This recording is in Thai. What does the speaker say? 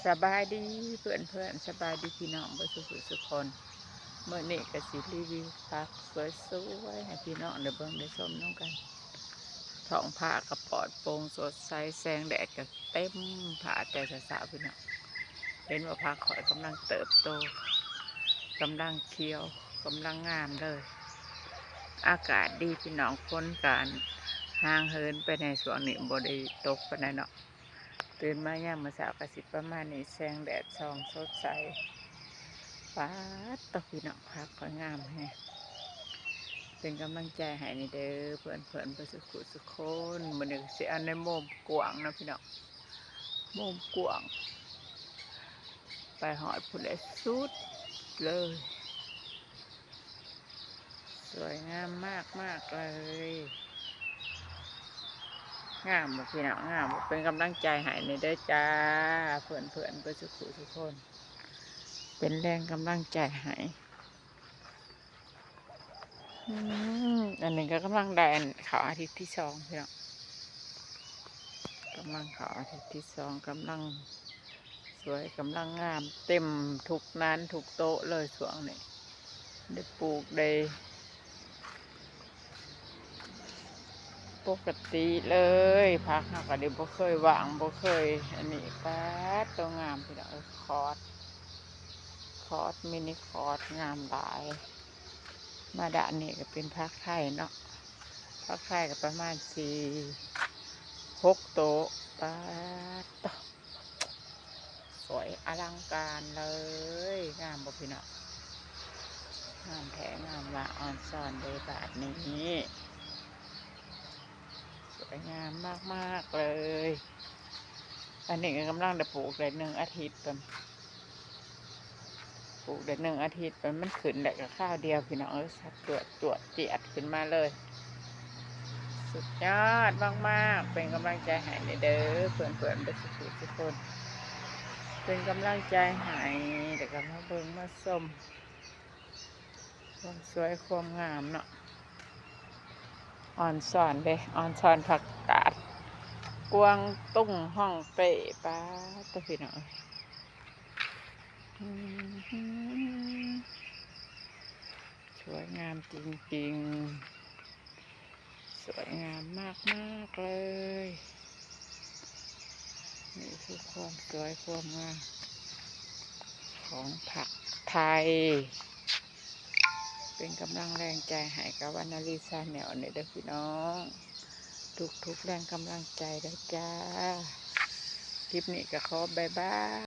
สบายดีเพื่อนเพื่อนสบายดีพี่น้องบ่สุขคนเมื่อนี้ก็สิรีวิวผักสวยๆให้พี่น้องได้เบิ่งได้ชมน้องกันท้องผ้ากระปลอดโปร่งสดใสแสงแดดก็เต็มผ้าแต่สาวๆพี่น้องเห็นว่าผักข่อยกำลังเติบโตกำลังเขียวกำลังงามเลยอากาศดีพี่น้องคนการห่างเหินไปในช่วงนี้บ่ได้ตกปานใดเนาะตื่นมายามมื้อเช้าก็สิประมาณนี้แสงแดดส่องสดใสฟ้าตกพี่น้องพักก็งามแฮะเป็นกำลังใจให้นี่เด้อเพื่อนเพื่อสุขคนมื้อนี้สิอันในมุมกว้างนะพี่น้องมุมกว้างไปหอดพุ่นได้สุดเลยสวยงามมากเลยงามบ่พี่น้องงามบ่เป็นกำลังใจให้นี่เด้อจ้าเพื่อนเพื่อสุขคนเป็นแรงกำลังใจให้อันนี้ก็กำลังได้เขาอาทิตย์ที่สองพี่น้องกำลังเขาอาทิตย์ที่สองกำลังสวยกำลังงามเต็มทุกนั้นทุกโต๊ะเลยช่วงนี้ได้ปลูกได้ปกติเลยพักเราก็ได้บ่เคยวางบ่เคยอันนี้ป้าตัวงามพี่น้องคอร์สมินิคอร์สงามหลายมาดะนี่ก็เป็นพักไทยเนาะพักไทยก็ประมาณ6 โต๊ะป้าสวยอลังการเลยงามบ่พี่น้องงามแท้งามว่าออนซอนเลยบาทนี้สวยงามมากเลยอันนี้ก็กำลังจะปลูกได้1 อาทิตย์เป็นปลูกได้1 อาทิตย์เป็นมันขึ้นได้กับข้าวเดียวพี่น้องสักตัวเจียดขึ้นมาเลยสุดยอดมากเป็นกำลังใจให้เด้อเพื่อนไปทุกคนเป็นกำลังใจให้เดี๋ยวก็มาเบิ่งมาชมความสวยความงามเนาะอ่อนสอนเด้อ่อนสอนผักกาดกวางตุ้งห้องเปะป้าตัวพี่น้องสวยงามจริงๆสวยงามมากเลยนี่คือความสวยความงามของผักไทยเป็นกำลังแรงใจให้กับวรรณลีซาแนลเนี่ยเด้อพี่น้องทุกแรงกำลังใจเด้อจ้าคลิปนี้ก็ขอบ๊ายบาย